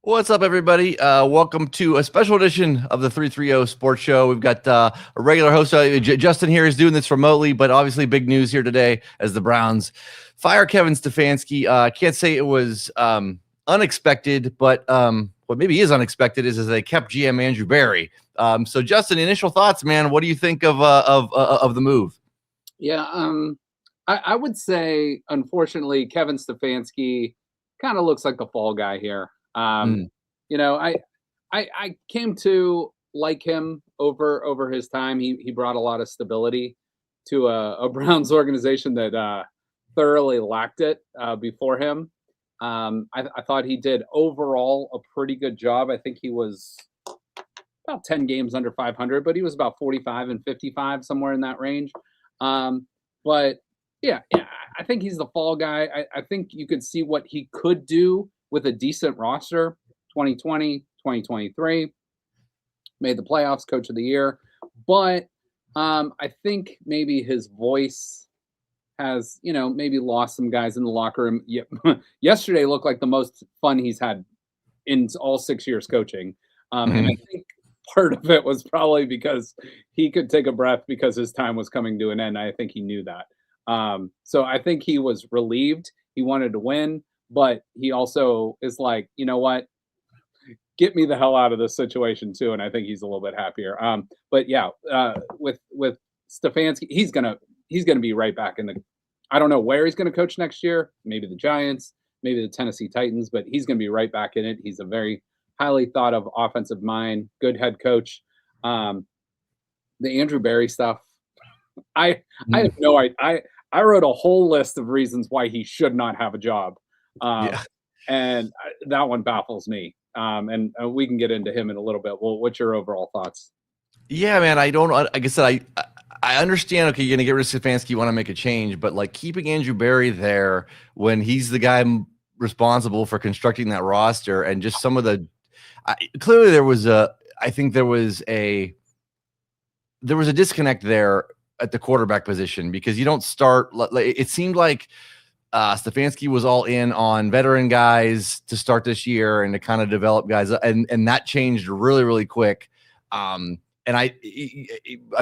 What's up, everybody? Welcome to a special edition of the 330 Sports Show. We've got a regular host, Justin here, is doing this remotely, but obviously big news here today as the Browns fire Kevin Stefanski. I can't say it was unexpected, but what maybe is unexpected is they kept GM Andrew Berry. So, Justin, initial thoughts, man. What do you think of the move? Yeah, I would say, unfortunately, Kevin Stefanski kind of looks like the fall guy here. Mm. You know, I came to like him over his time. He brought a lot of stability to a Browns organization that thoroughly lacked it before him. I thought he did overall a pretty good job. I think he was about 10 games under 500, but he was about 45 and 55, somewhere in that range. But yeah, I think he's the fall guy. I think you could see what he could do with a decent roster. 2020, 2023, made the playoffs, coach of the year. But I think maybe his voice has, maybe lost some guys in the locker room. Yesterday looked like the most fun he's had in all 6 years coaching. And I think part of it was probably because he could take a breath because his time was coming to an end. I think he knew that. So I think he was relieved. He wanted to win, but he also is like, you know what? Get me the hell out of this situation too. And I think he's a little bit happier. But yeah, with Stefanski, he's gonna be right back in the. I don't know where he's gonna coach next year. Maybe the Giants, maybe the Tennessee Titans, but he's gonna be right back in it. He's a very highly thought of offensive mind, good head coach. The Andrew Berry stuff, I have no idea. I wrote a whole list of reasons why he should not have a job, Yeah. and that one baffles me. And we can get into him in a little bit. Well, what's your overall thoughts? Yeah, man. I don't. Like I said, I understand. Okay, you're gonna get rid of Stefanski. You want to make a change, but like keeping Andrew Berry there when he's the guy responsible for constructing that roster and just some of the clearly there was a. I think there was a disconnect there at the quarterback position because you don't start. It seemed like Stefanski was all in on veteran guys to start this year and to kind of develop guys, and that changed really, really quick. And I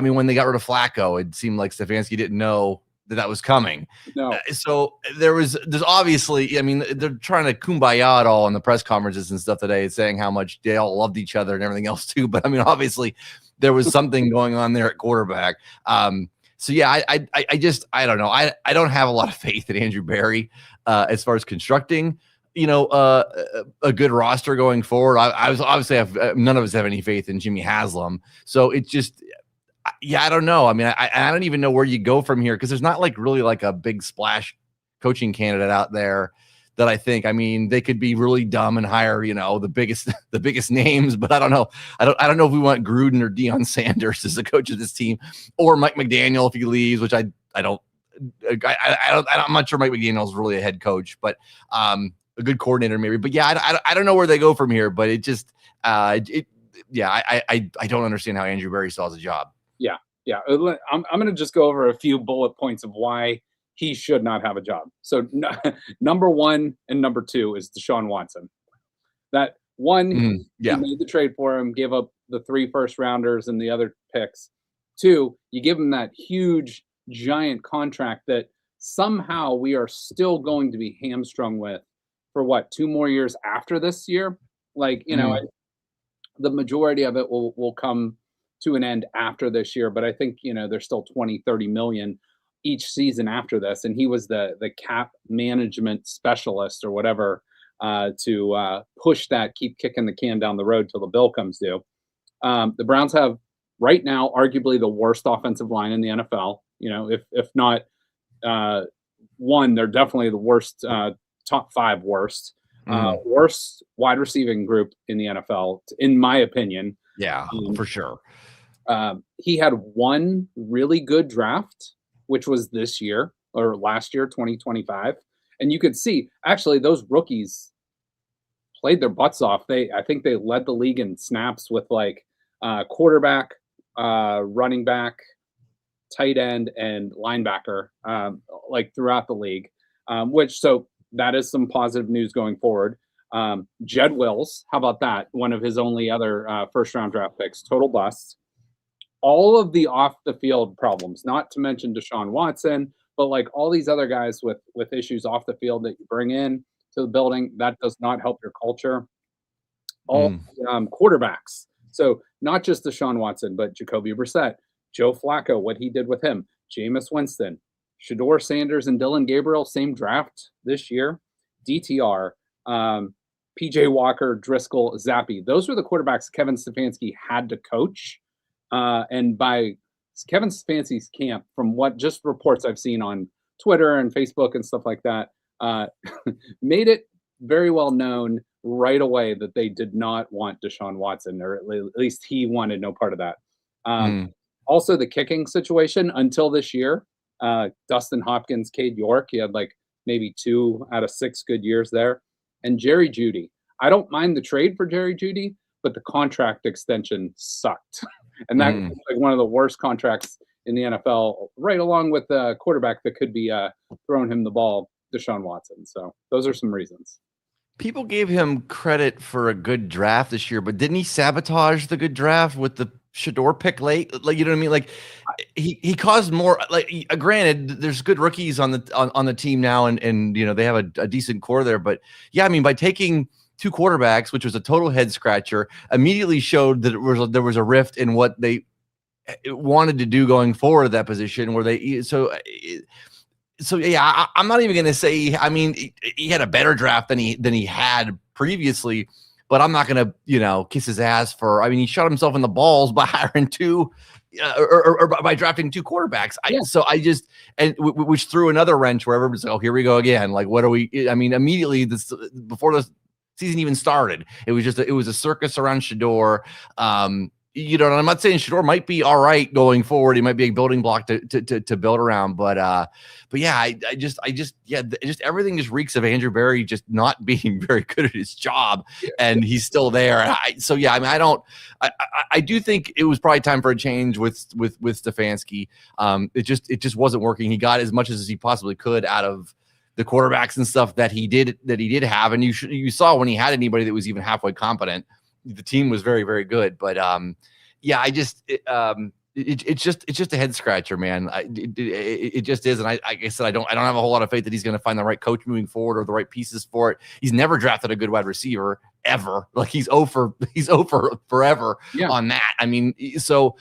mean, when they got rid of Flacco, it seemed like Stefanski didn't know that was coming. No. So there's obviously, I mean, they're trying to kumbaya it all in the press conferences and stuff today, saying how much they all loved each other and everything else too. But I mean, obviously, there was something going on there at quarterback. So yeah, I just I don't know. I don't have a lot of faith in Andrew Berry as far as constructing, a good roster going forward. I was obviously none of us have any faith in Jimmy Haslam. So it's just, yeah, I don't know. I mean, I don't even know where you go from here because there's not like really like a big splash coaching candidate out there that I think. I mean, they could be really dumb and hire, the biggest names, but I don't know. I don't know if we want Gruden or Deion Sanders as the coach of this team, or Mike McDaniel if he leaves, which I don't. I'm not sure Mike McDaniel is really a head coach, but a good coordinator maybe. But yeah, I don't know where they go from here. But it just I don't understand how Andrew Berry still has a job. Yeah. I'm going to just go over a few bullet points of why he should not have a job. So number one and number two is Deshaun Watson. That one, he made the trade for him, gave up the 3 first-rounders and the other picks. 2, you give him that huge, giant contract that somehow we are still going to be hamstrung with for 2 more years after this year? Like, the majority of it will come to an end after this year, but I think, there's still 20, 30 million each season after this. And he was the cap management specialist or whatever to push that, keep kicking the can down the road till the bill comes due. The Browns have right now arguably the worst offensive line in the NFL. If not one, they're definitely the worst, top 5 worst. Worst wide receiving group in the NFL, in my opinion. Yeah, for sure. He had one really good draft, which was this year or last year, 2025. And you could see, actually, those rookies played their butts off. I think they led the league in snaps with quarterback, running back, tight end, and linebacker, throughout the league. So that is some positive news going forward. Jed Wills, how about that? One of his only other first round draft picks, total bust. All of the off the field problems, not to mention Deshaun Watson, but like all these other guys with issues off the field that you bring in to the building, that does not help your culture. All quarterbacks. So not just Deshaun Watson, but Jacoby Brissett, Joe Flacco, what he did with him, Jameis Winston, Shador Sanders, and Dylan Gabriel, same draft this year. DTR, PJ Walker, Driscoll, Zappi. Those were the quarterbacks Kevin Stefanski had to coach. And by Kevin Stefanski's camp, from what just reports I've seen on Twitter and Facebook and stuff like that, made it very well known right away that they did not want Deshaun Watson, or at least he wanted no part of that. Also, the kicking situation until this year, Dustin Hopkins, Cade York, he had like maybe 2 out of 6 good years there. And Jerry Jeudy. I don't mind the trade for Jerry Jeudy, but the contract extension sucked. And that was like one of the worst contracts in the NFL, right along with the quarterback that could be throwing him the ball, Deshaun Watson. So those are some reasons. People gave him credit for a good draft this year, but didn't he sabotage the good draft with the Shador pick late? Like, you know what I mean? Like, he caused more. Like, granted, there's good rookies on the team now, and you know they have a decent core there. But yeah, I mean, by taking 2 quarterbacks, which was a total head scratcher, immediately showed that there was a rift in what they wanted to do going forward at that position. Where they so yeah, I'm not even going to say. I mean, he had a better draft than he had previously, but I'm not going to kiss his ass for. I mean, he shot himself in the balls by hiring 2, or by drafting 2 quarterbacks. So I just which threw another wrench where everybody's like, oh, here we go again. Like, what are we? I mean, immediately before the season even started, it was a circus around Shador. And I'm not saying Shador might be all right going forward. He might be a building block to build around, but yeah, I just everything just reeks of Andrew Berry just not being very good at his job, and he's still there. So yeah, I mean, I do think it was probably time for a change with Stefanski. It just wasn't working. He got as much as he possibly could out of the quarterbacks and stuff that he did have, and you saw when he had anybody that was even halfway competent, the team was very, very good. But yeah, it's just a head scratcher, man. It just is, and like I said, I don't have a whole lot of faith that he's going to find the right coach moving forward or the right pieces for it. He's never drafted a good wide receiver ever. Like he's over forever on that. I mean, so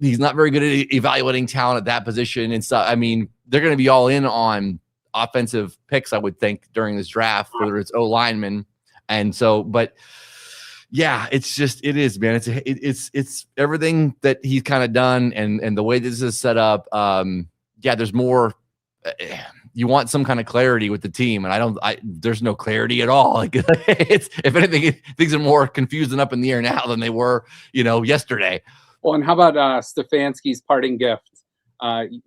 he's not very good at evaluating talent at that position and stuff. I mean, they're going to be all in on offensive picks, I would think, during this draft, whether it's O lineman, and so, but. Yeah, it is, man. It's everything that he's kind of done, and the way this is set up. Yeah, there's more. You want some kind of clarity with the team, and there's no clarity at all. Like it's, if anything, things are more confused and up in the air now than they were, yesterday. Well, and how about Stefanski's parting gift?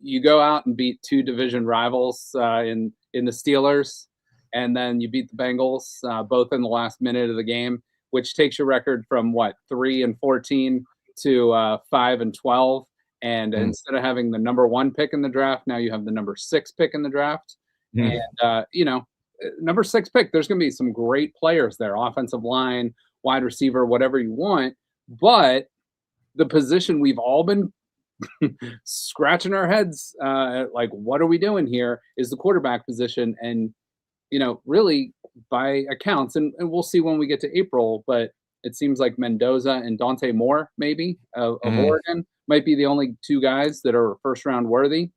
You go out and beat 2 division rivals in the Steelers, and then you beat the Bengals both in the last minute of the game, which takes your record from 3-14 to 5-12. And instead of having the number 1 pick in the draft, now you have the number 6 pick in the draft. And, number 6 pick, there's going to be some great players there, offensive line, wide receiver, whatever you want. But the position we've all been scratching our heads, like, what are we doing here, is the quarterback position. And, really by accounts, and we'll see when we get to April, but it seems like Mendoza and Dante Moore, maybe, of Oregon, might be the only 2 guys that are first round worthy.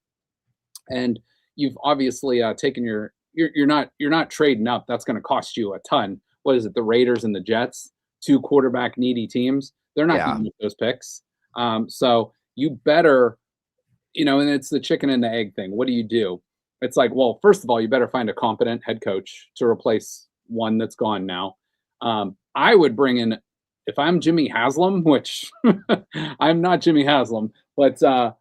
And you've obviously taken you're not trading up. That's going to cost you a ton. What is it? The Raiders and the Jets, 2 quarterback needy teams. They're not going to get those picks. So you better, and it's the chicken and the egg thing. What do? It's like, well, first of all, you better find a competent head coach to replace one that's gone now. I would bring in, if I'm Jimmy Haslam, which I'm not Jimmy Haslam, but the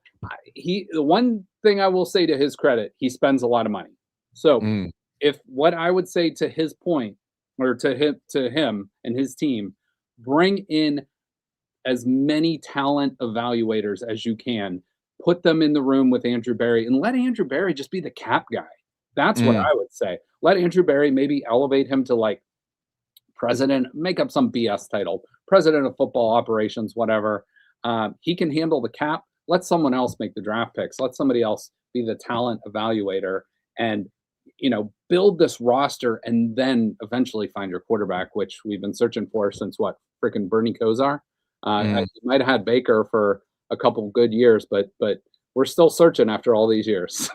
one thing I will say to his credit, he spends a lot of money. So if what I would say to his point, or to him and his team, bring in as many talent evaluators as you can. Put them in the room with Andrew Berry and let Andrew Berry just be the cap guy. That's what I would say. Let Andrew Berry maybe elevate him to like president, make up some BS title, president of football operations, whatever. He can handle the cap. Let someone else make the draft picks. Let somebody else be the talent evaluator and, build this roster and then eventually find your quarterback, which we've been searching for since what, freaking Bernie Kosar. You might have had Baker for a couple of good years, but we're still searching after all these years.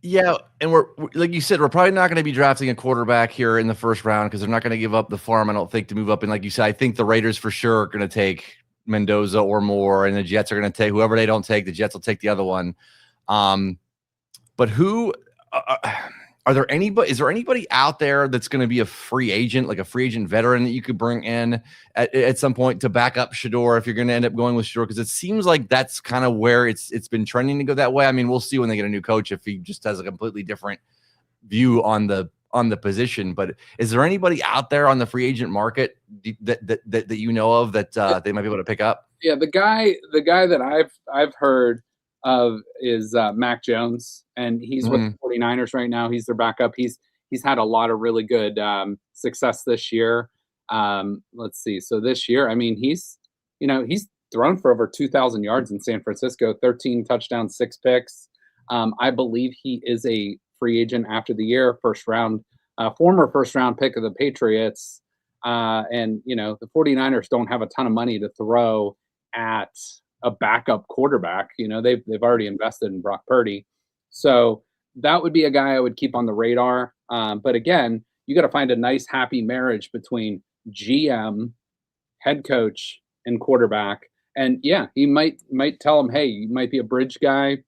Yeah, and we're like you said, we're probably not going to be drafting a quarterback here in the first round because they're not going to give up the farm, I don't think, to move up. And like you said, I think the Raiders for sure are going to take Mendoza or more, and the Jets are going to take whoever they don't take. The Jets will take the other one. But who is there anybody out there that's going to be a free agent, like a free agent veteran that you could bring in at some point to back up Shador if you're going to end up going with Shador? Because it seems like that's kind of where it's been trending to go that way. I mean, we'll see when they get a new coach if he just has a completely different view on the position. But is there anybody out there on the free agent market that you know of that they might be able to pick up? Yeah, the guy that I've heard of is Mac Jones, and he's with the 49ers right now. He's their backup. He's had a lot of really good success this year. Let's see. So this year, I mean, he's thrown for over 2,000 yards in San Francisco, 13 touchdowns, 6 picks. I believe he is a free agent after the year, former first round pick of the Patriots. And the 49ers don't have a ton of money to throw at a backup quarterback. They've already invested in Brock Purdy. So that would be a guy I would keep on the radar. But again, you got to find a nice, happy marriage between GM, head coach, and quarterback. And yeah, he might tell him, hey, you might be a bridge guy.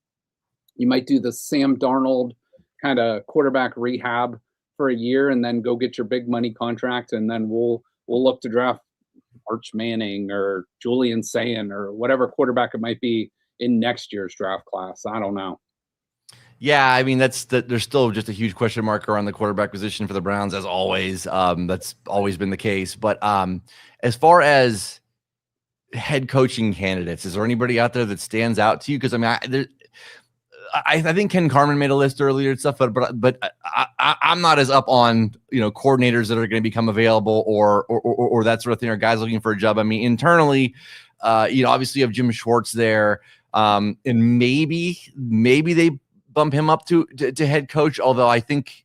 You might do the Sam Darnold kind of quarterback rehab for a year and then go get your big money contract. And then we'll look to draft Arch Manning or Julian Sayin or whatever quarterback it might be in next year's draft class. I don't know. Yeah, I mean, there's still just a huge question mark around the quarterback position for the Browns, as always. That's always been the case. But as far as head coaching candidates, is there anybody out there that stands out to you? Because I mean, I think Ken Carman made a list earlier and stuff, but I'm not as up on coordinators that are going to become available or that sort of thing, or guys looking for a job. I mean, internally, obviously you have Jim Schwartz there, and maybe they bump him up to head coach. Although I think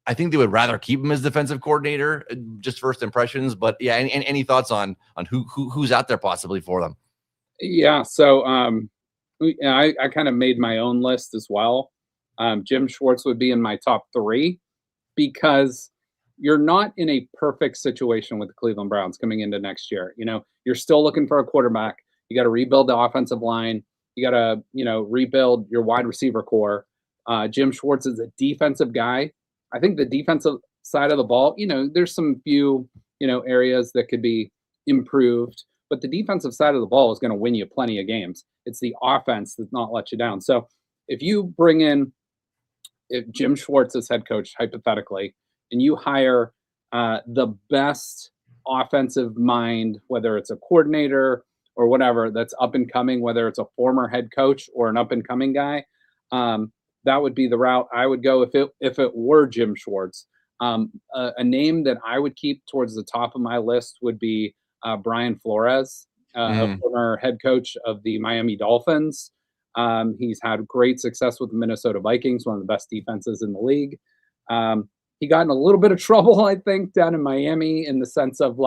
they would rather keep him as defensive coordinator, just first impressions. But yeah, any thoughts on who's out there possibly for them? Yeah, so I kind of made my own list as well. Jim Schwartz would be in my top 3 because you're not in a perfect situation with the Cleveland Browns coming into next year. You're still looking for a quarterback. You got to rebuild the offensive line. You got to, rebuild your wide receiver core. Jim Schwartz is a defensive guy. I think the defensive side of the ball, there's some few, areas that could be improved, but the defensive side of the ball is going to win you plenty of games. It's the offense that's not let you down. So if you bring in Jim Schwartz as head coach, hypothetically, and you hire the best offensive mind, whether it's a coordinator or whatever that's up and coming, whether it's a former head coach or an up and coming guy, that would be the route I would go if it were Jim Schwartz. A name that I would keep towards the top of my list would be Brian Flores, a former head coach of the Miami Dolphins. He's had great success with the Minnesota Vikings, one of the best defenses in the league. He got in a little bit of trouble, I think, down in Miami in the sense of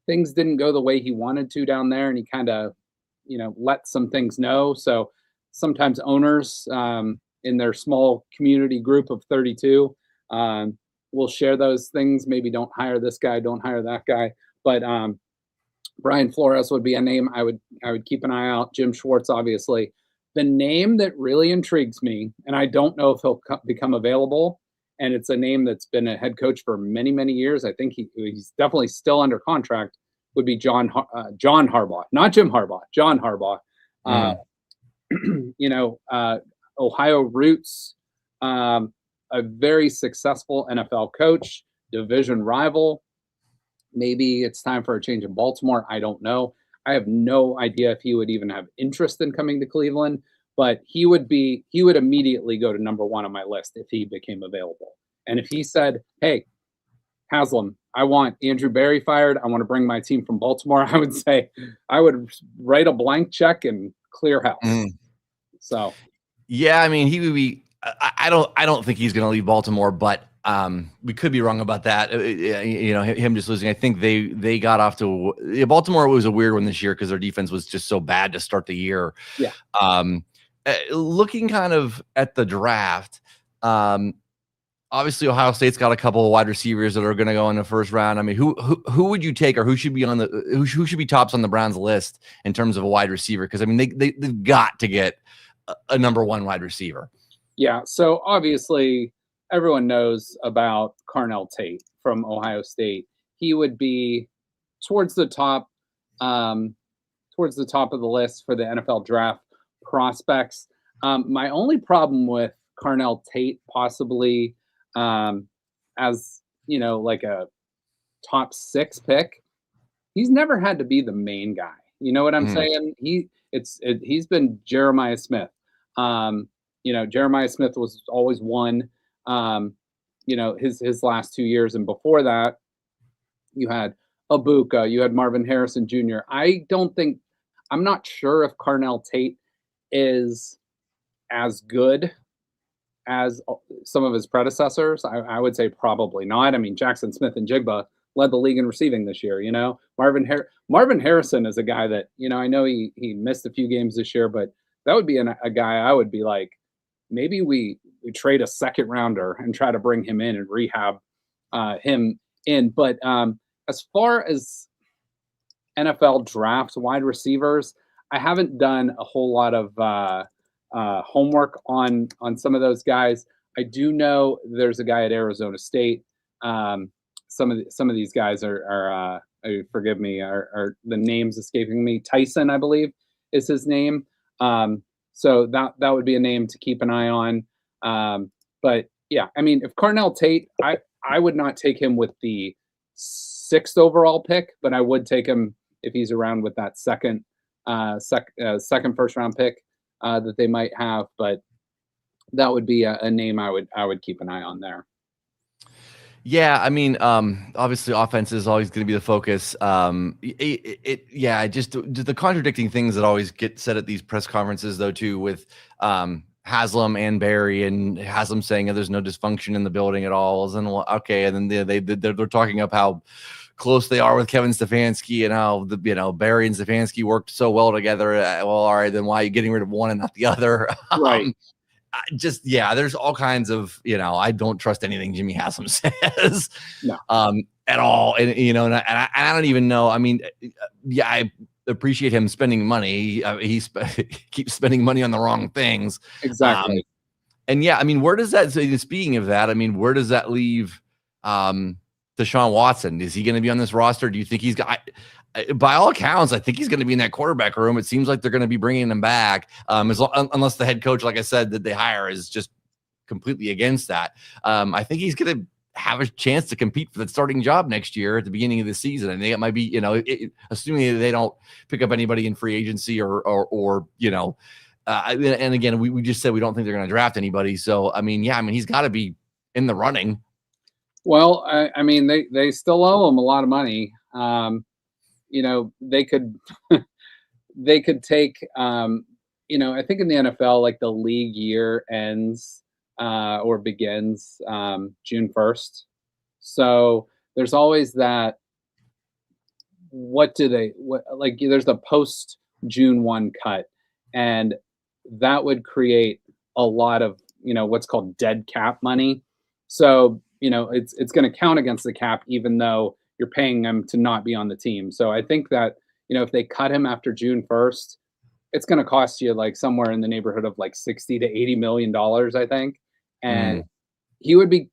things didn't go the way he wanted to down there, and he kind of, let some things know. So sometimes owners in their small community group of 32 will share those things. Maybe don't hire this guy, don't hire that guy. But Brian Flores would be a name I would keep an eye out. Jim Schwartz, obviously. The name that really intrigues me, and I don't know if he'll become available, and it's a name that's been a head coach for many, many years. I think he's definitely still under contract, would be John Harbaugh. Not Jim Harbaugh, John Harbaugh. Ohio roots, a very successful NFL coach, division rival. Maybe it's time for a change in Baltimore. I don't know. I have no idea if he would even have interest in coming to Cleveland, but he would immediately go to number 1 on my list if he became available. And if he said, hey, Haslam, I want Andrew Berry fired. I want to bring my team from Baltimore. I would say I would write a blank check and clear house. So Yeah, I mean, he would be. I don't think he's going to leave Baltimore, but we could be wrong about that. You know, him just losing. I think they got off to Baltimore was a weird one this year because their defense was just so bad to start the year. yeah. Looking kind of at the draft, obviously Ohio State's got a couple of wide receivers that are going to go in the first round. I mean, who would you take, or who should be on the who should be tops on the Browns list in terms of a wide receiver? Because I mean, they've got to get a number one wide receiver. Yeah. So obviously, everyone knows about Carnell Tate from Ohio State. He would be towards the top of the list for the NFL draft prospects. My only problem with Carnell Tate, possibly as you know, like a top 6 pick, he's never had to be the main guy. You know what I'm saying? He's been Jeremiah Smith. You know, Jeremiah Smith was always one. You know, his last 2 years, and before that, you had Abuka, you had Marvin Harrison Jr. I'm not sure if Carnell Tate is as good as some of his predecessors. I would say probably not. I mean, Jackson Smith and Jigba led the league in receiving this year. You know, Marvin Harrison is a guy that, you know, I know he missed a few games this year, but that would be a guy I would be like, maybe we trade a second rounder and try to bring him in and rehab him in. But as far as NFL draft wide receivers, I haven't done a whole lot of homework on some of those guys. I do know there's a guy at Arizona State. Some of these guys are forgive me, are the names escaping me. Tyson, I believe, is his name. So that would be a name to keep an eye on. But yeah, I mean, if Carnell Tate, I would not take him with the 6th overall pick, but I would take him if he's around with that second first round pick that they might have. But that would be a name I would keep an eye on there. Yeah, I mean, obviously, offense is always going to be the focus. Just the contradicting things that always get said at these press conferences, though, too, with Haslam and Barry, and Haslam saying there's no dysfunction in the building at all. And okay, and then they're talking up how close they are with Kevin Stefanski and how Barry and Stefanski worked so well together. Well, all right, then why are you getting rid of one and not the other? Right. There's all kinds of, I don't trust anything Jimmy Haslam says at all. And, and I don't even know. I mean, yeah, I appreciate him spending money. He keeps spending money on the wrong things. Exactly. And yeah, I mean, where does that, speaking of that, I mean, where does that leave Deshaun Watson? Is he going to be on this roster? Do you think he's got, by all accounts, I think he's going to be in that quarterback room. It seems like they're going to be bringing him back, unless the head coach, like I said, that they hire is just completely against that. I think he's going to have a chance to compete for the starting job next year at the beginning of the season. I think it might be, assuming that they don't pick up anybody in free agency or and again, we just said we don't think they're going to draft anybody. So, I mean, he's got to be in the running. Well, I mean, they still owe him a lot of money. They could take, I think in the NFL, like the league year ends or begins June 1st. So there's always that. There's the post June 1 cut, and that would create a lot of, what's called dead cap money. So, it's going to count against the cap, even though you're paying them to not be on the team. So I think that, if they cut him after June 1st, it's going to cost you like somewhere in the neighborhood of like 60 to $80 million, I think. And he would be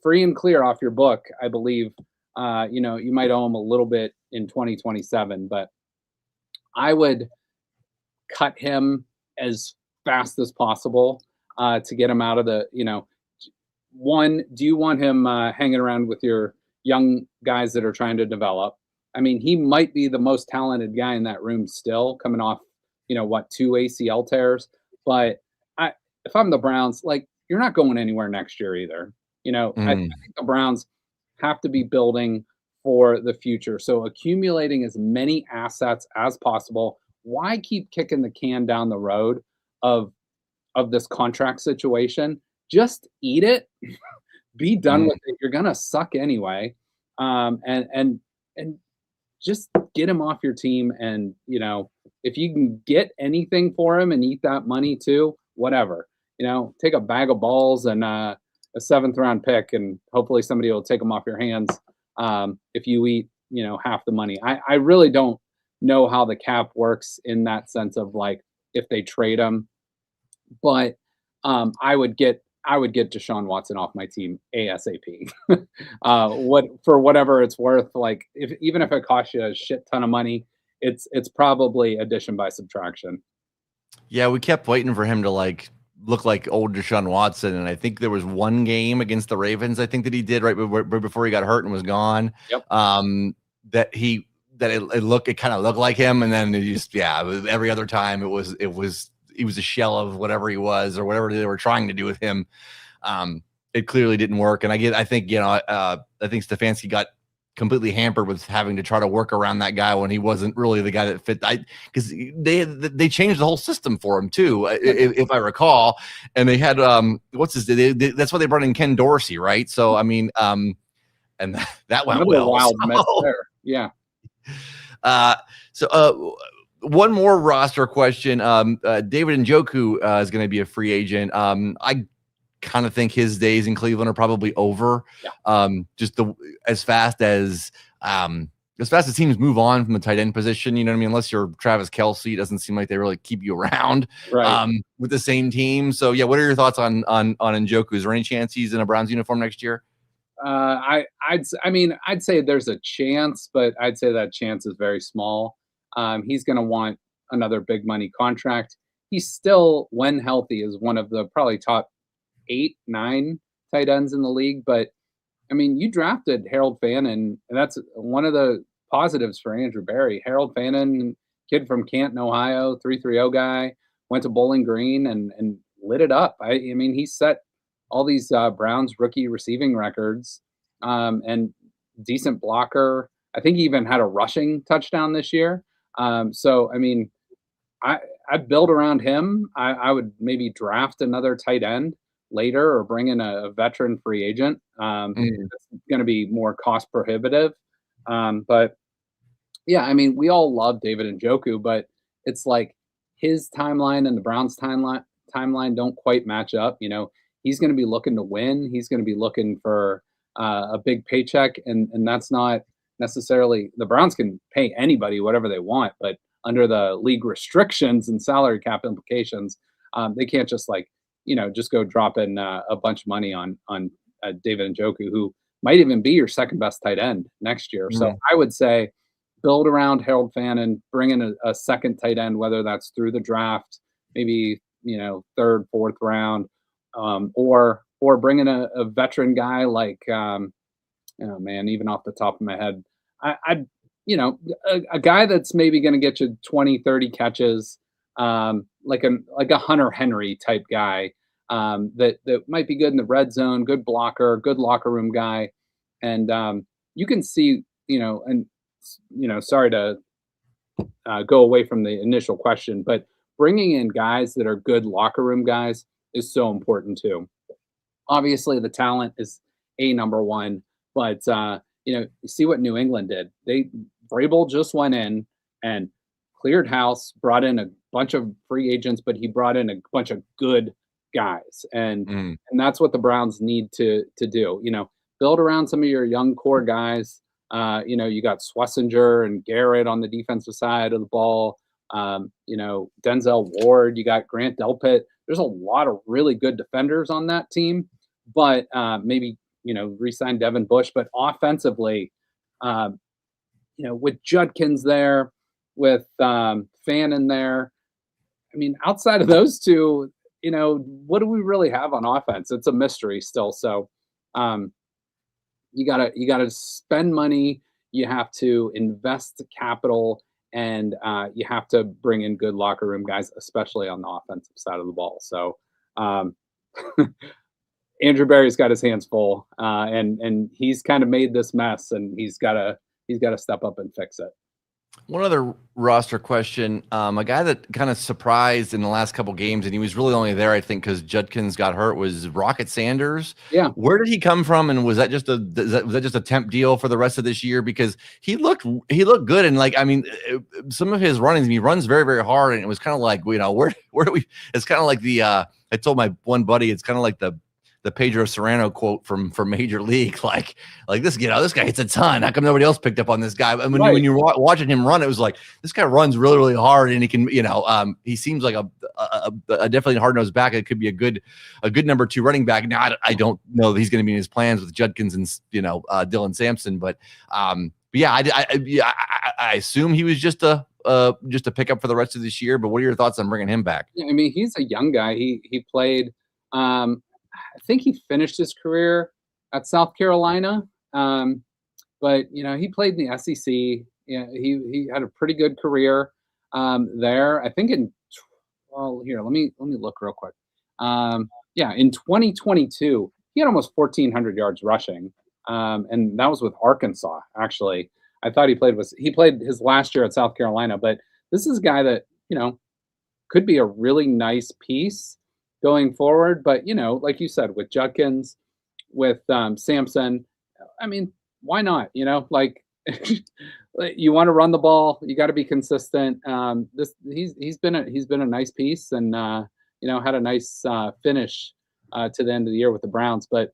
free and clear off your book, I believe. You might owe him a little bit in 2027, but I would cut him as fast as possible to get him out of the, one, do you want him hanging around with your young guys that are trying to develop? I mean, he might be the most talented guy in that room still, coming off, 2 ACL tears. But if I'm the Browns, like, you're not going anywhere next year either. I think the Browns have to be building for the future. So accumulating as many assets as possible. Why keep kicking the can down the road of this contract situation? Just eat it. Be done Mm. with it. You're gonna suck anyway. And just get him off your team. And if you can get anything for him and eat that money too, whatever. Take a bag of balls and a seventh round pick, and hopefully somebody will take them off your hands. If you eat, half the money. I really don't know how the cap works in that sense of like if they trade him, but I would get Deshaun Watson off my team ASAP. What for whatever it's worth, like even if it costs you a shit ton of money, it's probably addition by subtraction. Yeah, we kept waiting for him to like look like old Deshaun Watson, and I think there was one game against the Ravens. I think that he did right before he got hurt and was gone. Yep. That he that it kind of looked like him, and then it just it was, every other time it was he was a shell of whatever he was or whatever they were trying to do with him. It clearly didn't work, and I think Stefanski got completely hampered with having to try to work around that guy when he wasn't really the guy that fit. Because they changed the whole system for him too, if I recall, and they had that's why they brought in Ken Dorsey, right? So I mean, and that went Another well. wild mess there. Yeah. One more roster question. David Njoku is going to be a free agent. I kind of think his days in Cleveland are probably over. Yeah. Just as fast as teams move on from the tight end position, you know what I mean? Unless you're Travis Kelce, it doesn't seem like they really keep you around with the same team. So yeah, what are your thoughts on Njoku? Is there any chance he's in a Browns uniform next year? I'd say there's a chance, but I'd say that chance is very small. He's going to want another big money contract. He's still, when healthy, is one of the probably top 8, 9 tight ends in the league. But I mean, you drafted Harold Fannin, and that's one of the positives for Andrew Berry. Harold Fannin, kid from Canton, Ohio, 330 guy, went to Bowling Green and lit it up. I mean, he set all these Browns rookie receiving records, and decent blocker. I think he even had a rushing touchdown this year. So I mean, I'd build around him. I would maybe draft another tight end later or bring in a veteran free agent. It's going to be more cost prohibitive. But yeah, I mean, we all love David Njoku, but it's like his timeline and the Browns timeline don't quite match up. He's going to be looking to win. He's going to be looking for a big paycheck, and that's not necessarily, the Browns can pay anybody whatever they want, but under the league restrictions and salary cap implications, they can't just just go drop in a bunch of money on David Njoku, who might even be your second best tight end next year. So I would say build around Harold Fannin, bring in a second tight end, whether that's through the draft, maybe third, fourth round, or bring in a veteran guy like even off the top of my head, I'd a guy that's maybe going to get you 20, 30 catches, like a Hunter Henry type guy, that might be good in the red zone, good blocker, good locker room guy. And you can see, sorry to go away from the initial question, but bringing in guys that are good locker room guys is so important too. Obviously, the talent is number one, but you see what New England did. Vrabel just went in and cleared house, brought in a bunch of free agents, but he brought in a bunch of good guys, and that's what the Browns need to do. Build around some of your young core guys. You got Schlesinger and Garrett on the defensive side of the ball. Denzel Ward. You got Grant Delpit. There's a lot of really good defenders on that team, but maybe re-sign Devin Bush. But offensively, with Judkins there, with Fannin there, I mean, outside of those two, what do we really have on offense? It's a mystery still. So you gotta spend money. You have to invest capital, and you have to bring in good locker room guys, especially on the offensive side of the ball. So Andrew Berry's got his hands full, and he's kind of made this mess, and he's got to step up and fix it. One other roster question. A guy that kind of surprised in the last couple games, and he was really only there, I think, because Judkins got hurt, was Rocket Sanders. Yeah. Where did he come from, and was that just a temp deal for the rest of this year? Because he looked good, and like, I mean, some of his runnings, he runs very, very hard, and it was kind of like, where do we? It's kind of like the I told my one buddy, it's kind of like the Pedro Serrano quote from Major League, like this, this guy hits a ton. How come nobody else picked up on this guy? And when you're watching him run, it was like, this guy runs really, really hard, and he can, he seems like a definitely hard-nosed back. It could be a good number 2 running back. Now, I don't know that he's going to be in his plans with Judkins and Dylan Sampson, but yeah, I assume he was just a pickup for the rest of this year. But what are your thoughts on bringing him back? Yeah, I mean, he's a young guy. He played. I think he finished his career at South Carolina, but he played in the SEC. Yeah, he had a pretty good career there. I think here, let me look real quick. In 2022, he had almost 1,400 yards rushing, and that was with Arkansas. Actually, I thought he played his last year at South Carolina, but this is a guy that could be a really nice piece going forward. But like you said, with Judkins, with Sampson, I mean, why not? Like you want to run the ball, you got to be consistent. He's been a nice piece, and had a nice finish to the end of the year with the Browns. But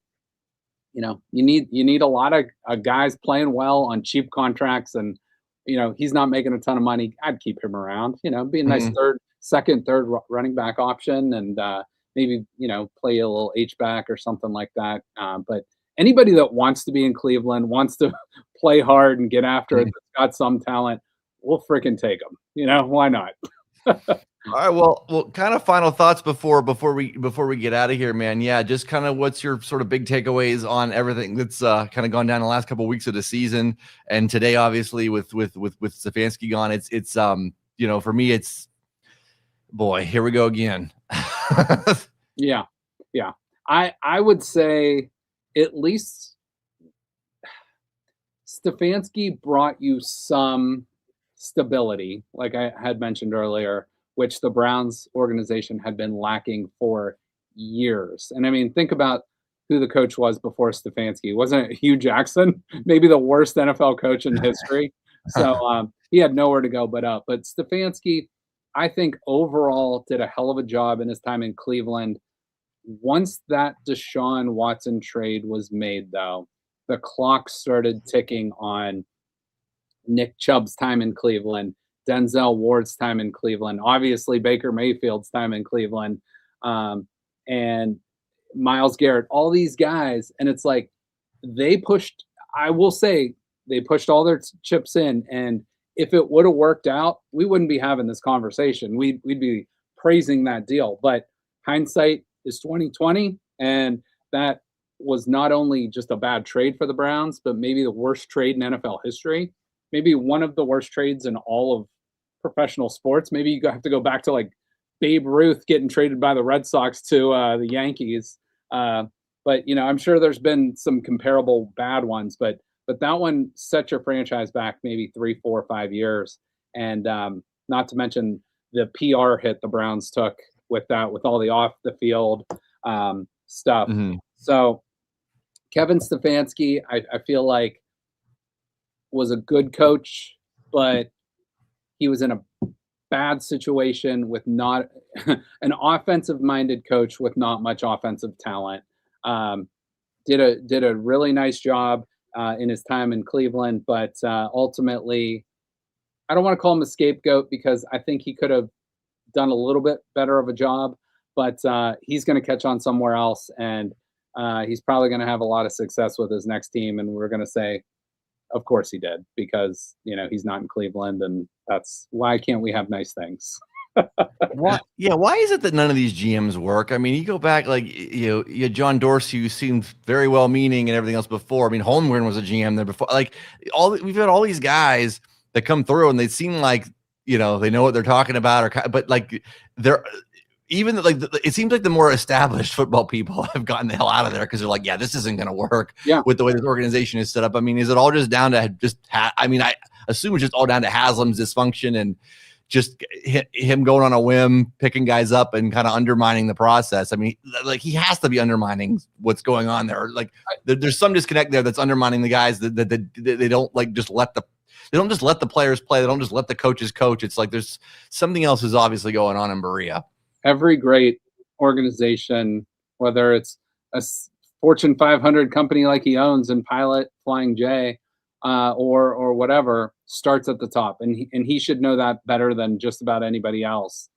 you need a lot of guys playing well on cheap contracts, and he's not making a ton of money. I'd keep him around. Be a nice second, third running back option, and maybe play a little H-back or something like that. But anybody that wants to be in Cleveland, wants to play hard and get after it, that's got some talent, we'll freaking take them. Why not? All right. Well, kind of final thoughts before we get out of here, man. Yeah, just kind of what's your sort of big takeaways on everything that's kind of gone down the last couple of weeks of the season, and today, obviously, with Stefanski gone, it's for me, it's, boy, here we go again. Yeah. I would say at least Stefanski brought you some stability, like I had mentioned earlier, which the Browns organization had been lacking for years. And I mean, think about who the coach was before Stefanski. Wasn't it Hugh Jackson? Maybe the worst NFL coach in history. So he had nowhere to go but up. But Stefanski, I think overall did a hell of a job in his time in Cleveland. Once that Deshaun Watson trade was made, though, the clock started ticking on Nick Chubb's time in Cleveland, Denzel Ward's time in Cleveland, obviously Baker Mayfield's time in Cleveland, and Myles Garrett, all these guys. And it's like they pushed all their chips in, and if it would have worked out, we wouldn't be having this conversation. We'd be praising that deal. But hindsight is 2020, and that was not only just a bad trade for the Browns, but maybe the worst trade in NFL history. Maybe one of the worst trades in all of professional sports. Maybe you have to go back to like Babe Ruth getting traded by the Red Sox to the Yankees. But I'm sure there's been some comparable bad ones, but that one set your franchise back maybe 3, 4, 5 years. And not to mention the PR hit the Browns took with that, with all the off the field stuff. Mm-hmm. So Kevin Stefanski, I feel like, was a good coach, but he was in a bad situation with not an offensive minded coach with not much offensive talent. Did a really nice job in his time in Cleveland, but ultimately, I don't want to call him a scapegoat because I think he could have done a little bit better of a job, but he's going to catch on somewhere else, and he's probably going to have a lot of success with his next team, and we're going to say, of course he did, because he's not in Cleveland, and that's why can't we have nice things? Why is it that none of these GMs work? I mean, you go back, like, you had John Dorsey, who seemed very well-meaning and everything else before. I mean, Holmgren was a GM there before. Like, we've had all these guys that come through, and they seem like, they know what they're talking about, but like, even like it seems like the more established football people have gotten the hell out of there because they're like, yeah, this isn't going to work with the way this organization is set up. I mean, is it all just down to I assume it's just all down to Haslam's dysfunction and just him going on a whim, picking guys up and kind of undermining the process. I mean, like he has to be undermining what's going on there. Like there's some disconnect there that's undermining the guys that they don't like just let the. They don't just let the players play. They don't just let the coaches coach. It's like there's something else is obviously going on in Berea. Every great organization, whether it's a Fortune 500 company like he owns in Pilot Flying J, or whatever, starts at the top, and he should know that better than just about anybody else.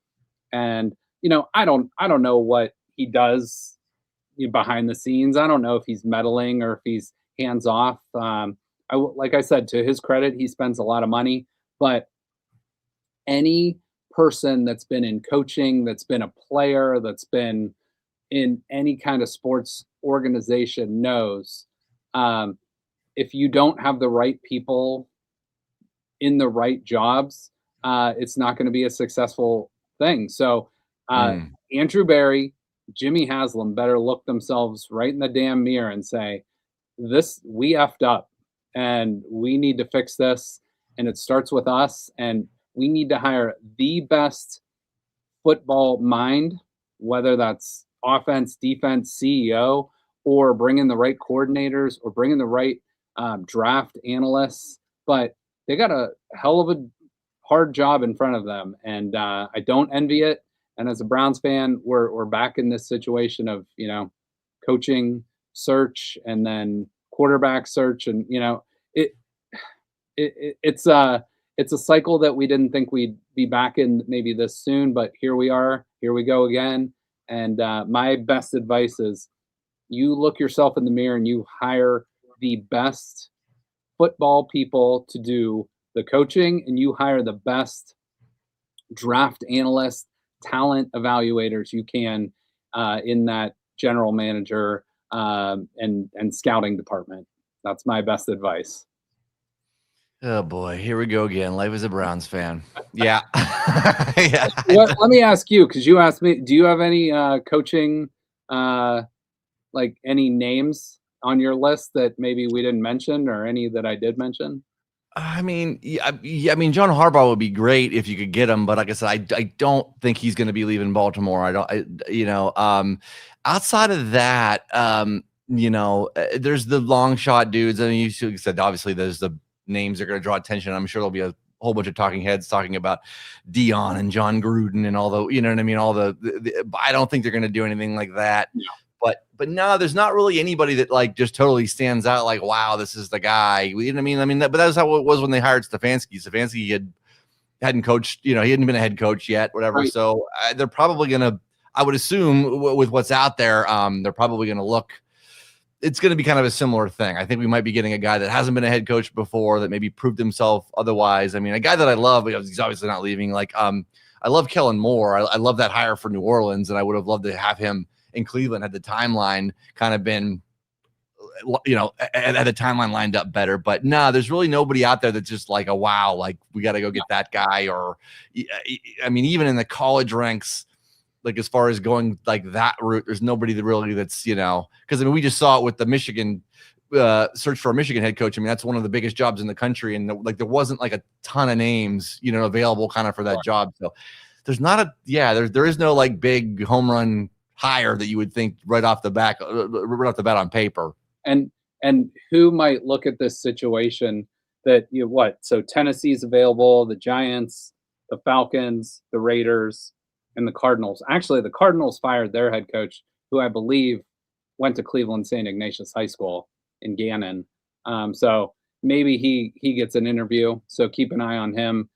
And I don't know what he does behind the scenes. I don't know if he's meddling or if he's hands off. Like I said, to his credit, he spends a lot of money, but any person that's been in coaching, that's been a player, that's been in any kind of sports organization knows if you don't have the right people in the right jobs, it's not going to be a successful thing. So Andrew Berry, Jimmy Haslam better look themselves right in the damn mirror and say, we effed up. And we need to fix this, and it starts with us, and we need to hire the best football mind, whether that's offense, defense, CEO, or bring in the right coordinators or bring in the right draft analysts. But they got a hell of a hard job in front of them, and I don't envy it. And as a Browns fan, we're back in this situation of coaching search and then quarterback search, and it's a cycle that we didn't think we'd be back in maybe this soon, but here we are, here we go again. And my best advice is you look yourself in the mirror and you hire the best football people to do the coaching, and you hire the best draft analysts, talent evaluators you can in that general manager and scouting department. That's my best advice. Oh boy, here we go again. Life as a Browns fan. Yeah. Yeah. Let me ask you, because you asked me, do you have any coaching, like any names on your list that maybe we didn't mention, or any that I did mention? I mean, I mean, John Harbaugh would be great if you could get him, but like I said, I don't think he's going to be leaving Baltimore. Outside of that, there's the long shot dudes. I mean, you said obviously there's the names that are going to draw attention. I'm sure there'll be a whole bunch of talking heads talking about Dion and John Gruden and all the, you know what I mean? All the I don't think they're going to do anything like that. No. But no, there's not really anybody that like just totally stands out like, wow, this is the guy. You know what I mean? I mean, but that's how it was when they hired Stefanski. Stefanski hadn't coached, he hadn't been a head coach yet, whatever. Right. So they're probably going to, I would assume with what's out there, they're probably going to look, it's going to be kind of a similar thing. I think we might be getting a guy that hasn't been a head coach before that maybe proved himself otherwise. I mean, a guy that I love, but he's obviously not leaving. Like, I love Kellen Moore. I love that hire for New Orleans, and I would have loved to have him in Cleveland had the timeline kind of been, had the timeline lined up better. But no, there's really nobody out there that's just like a wow, like we got to go get that guy. Or, I mean, even in the college ranks, like as far as going like that route, there's nobody that really that's, because I mean, we just saw it with the Michigan search for a Michigan head coach. I mean, that's one of the biggest jobs in the country. And there wasn't like a ton of names, available kind of for that job. So there's not there is no like big home run hire that you would think right off the bat on paper. And who might look at this situation that so Tennessee's available, the Giants, the Falcons, the Raiders, and the Cardinals. Actually, the Cardinals fired their head coach, who I believe went to Cleveland St. Ignatius High School in Gannon. So maybe he gets an interview. So keep an eye on him.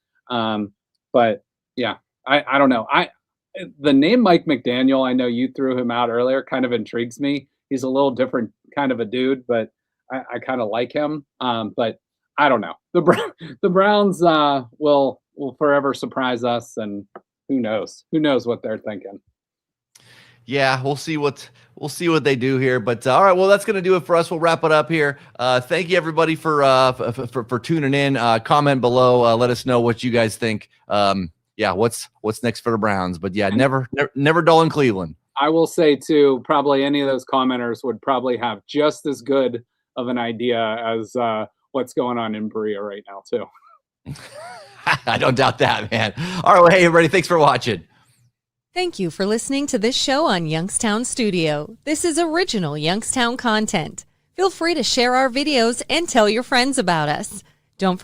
But yeah, I don't know. The name Mike McDaniel, I know you threw him out earlier, kind of intrigues me. He's a little different kind of a dude, but I kind of like him. But I don't know. The Browns will forever surprise us, and who knows what they're thinking. Yeah, we'll see what they do here. But all right, well, that's going to do it for us. We'll wrap it up here. Thank you everybody for tuning in. Comment below. Let us know what you guys think. yeah, what's next for the Browns? But yeah, never dull in Cleveland. I will say too, probably any of those commenters would probably have just as good of an idea as what's going on in Berea right now too. I don't doubt that, man. All right, well, hey everybody, thanks for watching. Thank you for listening to this show on Youngstown Studio. This is original Youngstown content. Feel free to share our videos and tell your friends about us.